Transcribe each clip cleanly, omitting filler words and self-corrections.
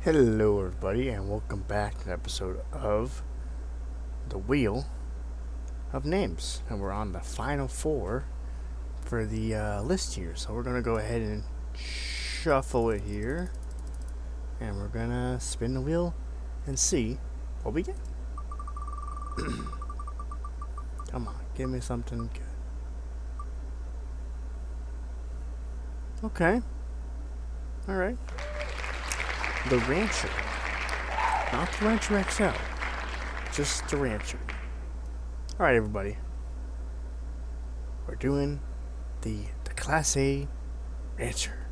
Hello everybody and welcome back to an episode of The Wheel of Names, and we're on the final four for the list here. So we're going to go ahead and shuffle it here, and we're going to spin the wheel and see what we get. Come on, give me something good. Okay. Alright. The Rancher. Not the Rancher XL. Just the Rancher. Alright, everybody. We're doing the Declasse Rancher.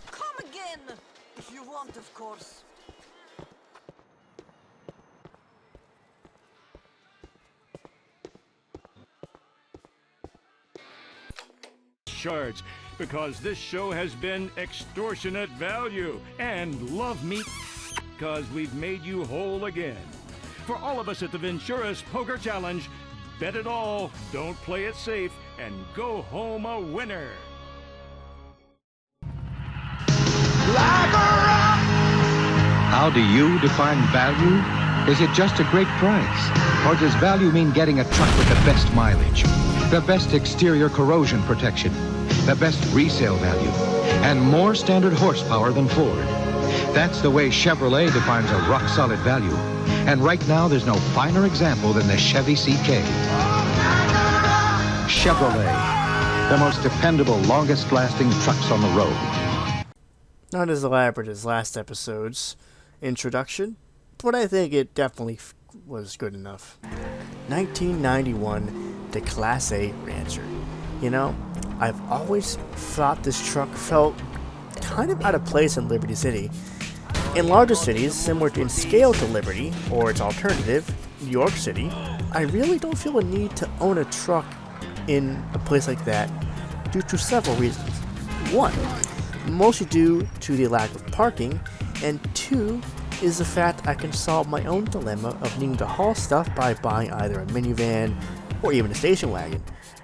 Come again, if you want, of course. Shards, because this show has been extortionate value, and love meat because we've made you whole again. For all of us at the Ventura's Poker Challenge, bet it all, don't play it safe, and go home a winner. How do you define value? Is it just a great price? Or does value mean getting a truck with the best mileage, the best exterior corrosion protection, the best resale value, and more standard horsepower than Ford? That's the way Chevrolet defines a rock-solid value. And right now, there's no finer example than the Chevy CK. Chevrolet, the most dependable, longest-lasting trucks on the road. Not as elaborate as last episode's introduction, but I think it definitely was good enough. 1991 Declasse Rancher. You know, I've always thought this truck felt kind of out of place in Liberty City. In larger cities, similar in scale to Liberty, or its alternative, New York City, I really don't feel a need to own a truck in a place like that due to several reasons. One, mostly due to the lack of parking, and two is the fact I can solve my own dilemma of needing to haul stuff by buying either a minivan or even a station wagon.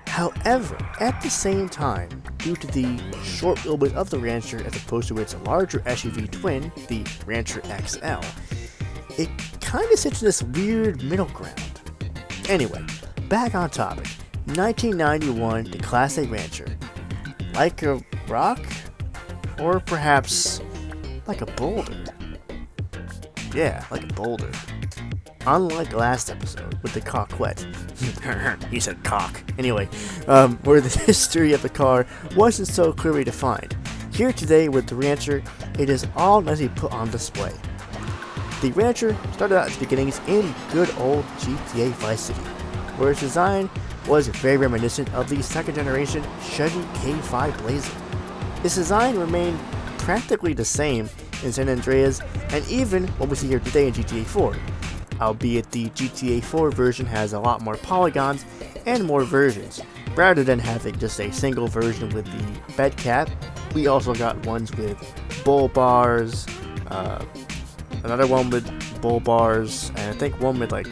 However, at the same time, due to the short wheelbase of the Rancher as opposed to its larger SUV twin, the Rancher XL, it kind of sits in this weird middle ground. Anyway, back on topic. 1991 Declasse Rancher. Like a rock? Or perhaps like a boulder? Yeah, like a boulder. Unlike last episode with the Coquette, he said cock. Anyway, where the history of the car wasn't so clearly defined. Here today with the Rancher, it is all nicely put on display. The Rancher started out its beginnings in good old GTA Vice City, where its design was very reminiscent of the second generation Chevy K5 Blazer. Its design remained practically the same in San Andreas, and even what we see here today in GTA 4. Albeit the GTA 4 version has a lot more polygons and more versions. Rather than having just a single version with the bed cap, we also got ones with bull bars, another one with bull bars, and I think one with like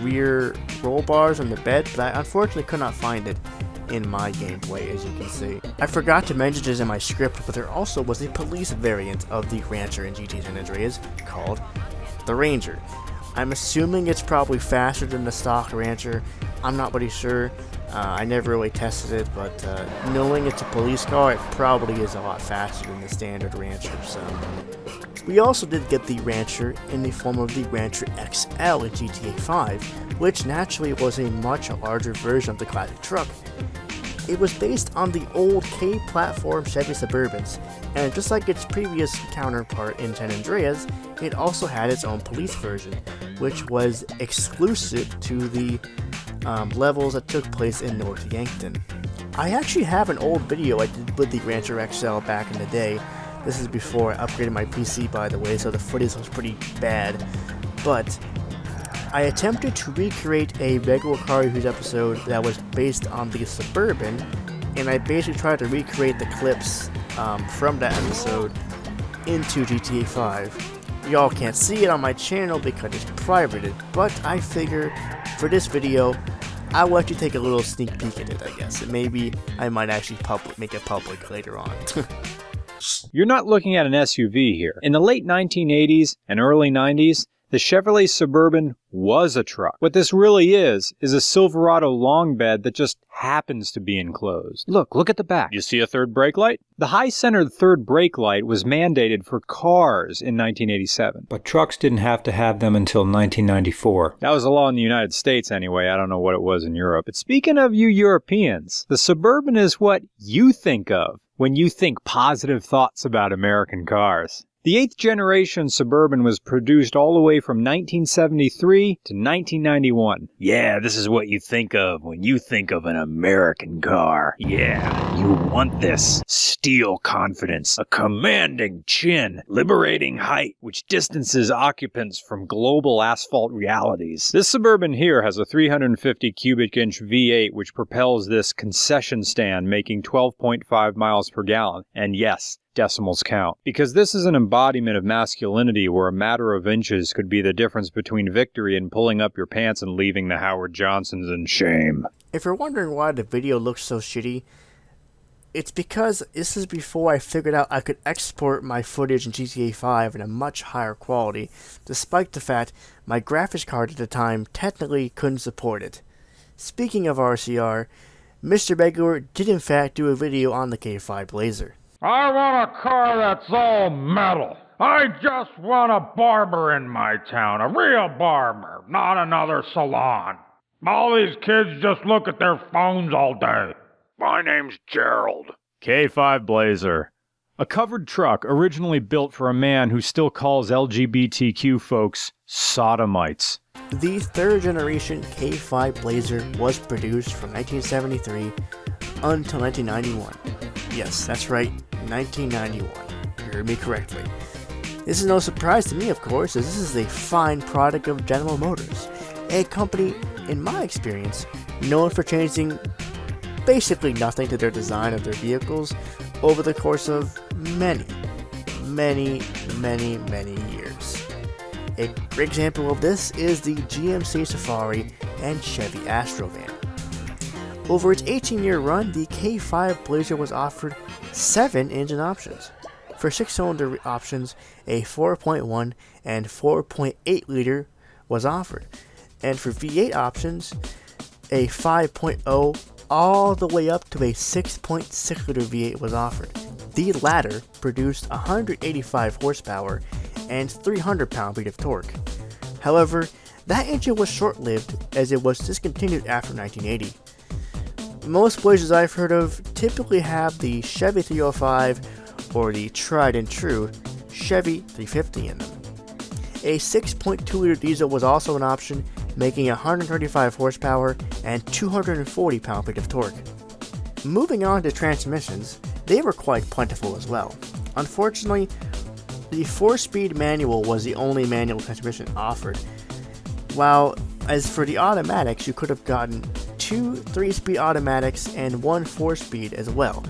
rear roll bars on the bed, but I unfortunately could not find it in my gameplay, as you can see. I forgot to mention this in my script, but there also was a police variant of the Rancher in GTA San Andreas called the Ranger. I'm assuming it's probably faster than the stock Rancher. I'm not really sure. I never really tested it, but knowing it's a police car, it probably is a lot faster than the standard Rancher. So we also did get the Rancher in the form of the Rancher XL in GTA 5, which naturally was a much larger version of the classic truck. It was based on the old K-platform Chevy Suburbans, and just like its previous counterpart in San Andreas, it also had its own police version, which was exclusive to the levels that took place in North Yankton. I actually have an old video I did with the Rancher XL back in the day. This is before I upgraded my PC, by the way, so the footage was pretty bad, but I attempted to recreate a regular Car Reviews episode that was based on the Suburban, and I basically tried to recreate the clips from that episode into GTA 5. Y'all can't see it on my channel because it's privated, but I figure for this video, I'll let you take a little sneak peek at it, I guess. And maybe I might actually make it public later on. You're not looking at an SUV here. In the late 1980s and early 90s, the Chevrolet Suburban was a truck. What this really is a Silverado long bed that just happens to be enclosed. Look at the back. You see a third brake light? The high-centered third brake light was mandated for cars in 1987. But trucks didn't have to have them until 1994. That was a law in the United States anyway. I don't know what it was in Europe. But speaking of you Europeans, the Suburban is what you think of when you think positive thoughts about American cars. The 8th generation Suburban was produced all the way from 1973 to 1991. Yeah, this is what you think of when you think of an American car. Yeah, you want this. Steel confidence, a commanding chin, liberating height, which distances occupants from global asphalt realities. This Suburban here has a 350 cubic inch V8 which propels this concession stand, making 12.5 miles per gallon. And yes, decimals count. Because this is an embodiment of masculinity where a matter of inches could be the difference between victory and pulling up your pants and leaving the Howard Johnsons in shame. If you're wondering why the video looks so shitty, it's because this is before I figured out I could export my footage in GTA 5 in a much higher quality, despite the fact my graphics card at the time technically couldn't support it. Speaking of RCR, Mr. Regular did in fact do a video on the K5 Blazer. I want a car that's all metal. I just want a barber in my town, a real barber, not another salon. All these kids just look at their phones all day. My name's Gerald. K5 Blazer. A covered truck originally built for a man who still calls LGBTQ folks sodomites. The third generation K5 Blazer was produced from 1973 until 1991. Yes, that's right, 1991. You heard me correctly. This is no surprise to me, of course, as this is a fine product of General Motors, a company, in my experience, known for changing basically nothing to their design of their vehicles over the course of many years. A great example of this is the GMC Safari and Chevy Astrovan. Over its 18-year run, the K5 Blazer was offered 7 engine options. For 6-cylinder options, a 4.1 and 4.8 liter was offered, and for V8 options, a 5.0 all the way up to a 6.6 liter V8 was offered. The latter produced 185 horsepower and 300 pound-feet of torque. However, that engine was short-lived as it was discontinued after 1980. Most Blazers I've heard of typically have the Chevy 305 or the tried and true Chevy 350 in them. A 6.2 liter diesel was also an option, making 135 horsepower and 240 pound-feet of torque. Moving on to transmissions, they were quite plentiful as well. Unfortunately, the 4-speed manual was the only manual transmission offered, while as for the automatics, you could have gotten 2 3-speed automatics and 1 4-speed as well.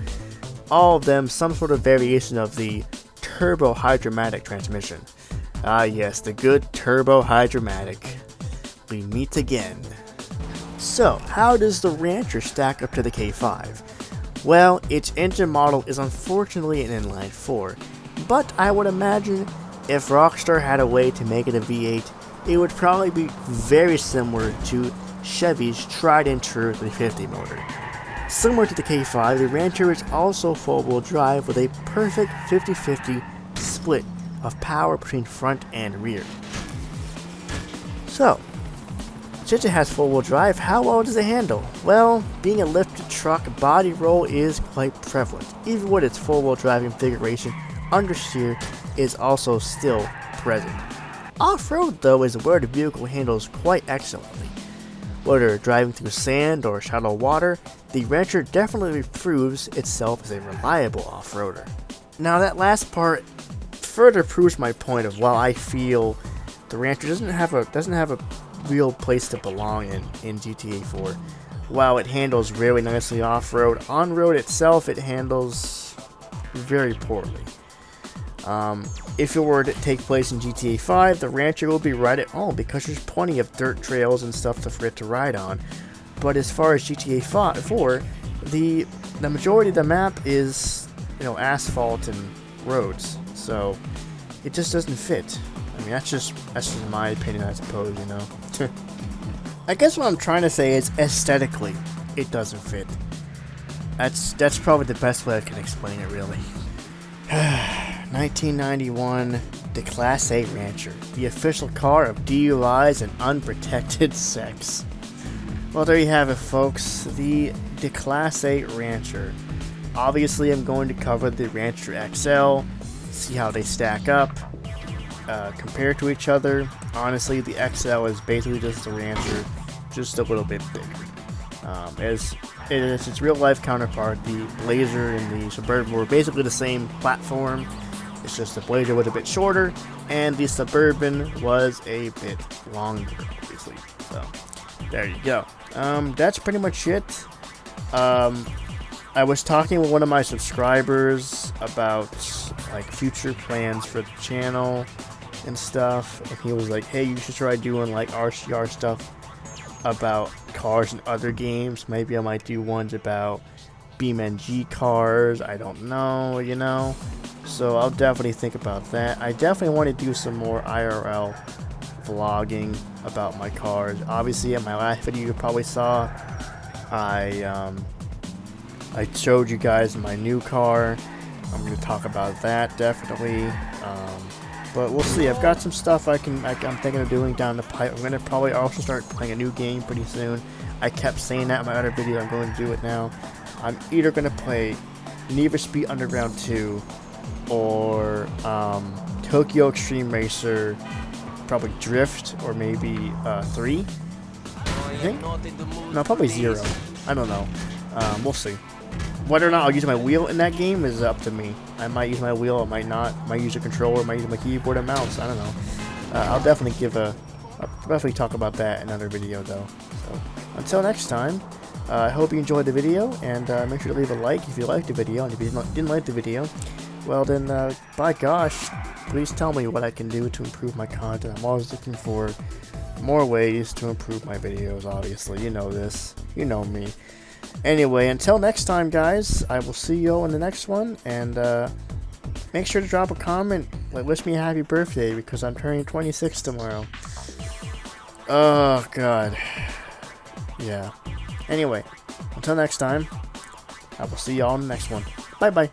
All of them some sort of variation of the turbo hydromatic transmission. Ah yes, the good turbo hydromatic. We meet again. So, how does the Rancher stack up to the K5? Well, its engine model is unfortunately an inline 4, but I would imagine if Rockstar had a way to make it a V8, it would probably be very similar to Chevy's tried and true 350 motor. Similar to the K5, the Rancher is also 4-wheel drive with a perfect 50-50 split of power between front and rear. So, since it has 4-wheel drive, how well does it handle? Well, being a lifted truck, body roll is quite prevalent. Even with its 4-wheel drive configuration, understeer is also still present. Off-road, though, is where the vehicle handles quite excellently. Whether driving through sand or shallow water, the Rancher definitely proves itself as a reliable off-roader. Now that last part further proves my point of while I feel the Rancher doesn't have a real place to belong in GTA 4. While it handles really nicely off-road, on-road itself it handles very poorly. If it were to take place in GTA 5, the Rancher will be right at home because there's plenty of dirt trails and stuff for it to ride on. But as far as GTA 4, the majority of the map is asphalt and roads. So it just doesn't fit. I mean, that's just my opinion, I suppose. I guess what I'm trying to say is aesthetically, it doesn't fit. That's probably the best way I can explain it, really. 1991 Declasse Rancher, the official car of DUIs and unprotected sex. Well, there you have it, folks. The Declasse Rancher. Obviously, I'm going to cover the Rancher XL, see how they stack up, compare to each other. Honestly, the XL is basically just the Rancher, just a little bit bigger. As it is its real-life counterpart, the Blazer and the Suburban were basically the same platform. It's just the Blazer was a bit shorter, and the Suburban was a bit longer, obviously. So, there you go. That's pretty much it. I was talking with one of my subscribers about future plans for the channel and stuff, and he was like, hey, you should try doing RCR stuff about cars and other games. Maybe I might do ones about BeamNG cars. I don't know, So I'll definitely think about that. I definitely want to do some more IRL vlogging about my cars. Obviously, in my last video you probably saw, I showed you guys my new car. I'm going to talk about that definitely. But we'll see. I've got some stuff I'm thinking of doing down the pipe. I'm going to probably also start playing a new game pretty soon. I kept saying that in my other video. I'm going to do it now. I'm either going to play Need for Speed Underground 2 or Tokyo Extreme Racer, probably Drift, or maybe 3. I think? No, probably 0. I don't know. We'll see. Whether or not I'll use my wheel in that game is up to me. I might use my wheel, I might not. I might use a controller, I might use my keyboard and mouse. I don't know. I'll definitely I'll definitely talk about that in another video, though. So until next time, I hope you enjoyed the video, and make sure to leave a like if you liked the video, and if you didn't like the video, well then, by gosh, please tell me what I can do to improve my content. I'm always looking for more ways to improve my videos, obviously. You know this. You know me. Anyway, until next time, guys, I will see you all in the next one, and make sure to drop a comment, wish me a happy birthday, because I'm turning 26 tomorrow. Oh, God. Yeah. Anyway, until next time, I will see you all in the next one. Bye-bye.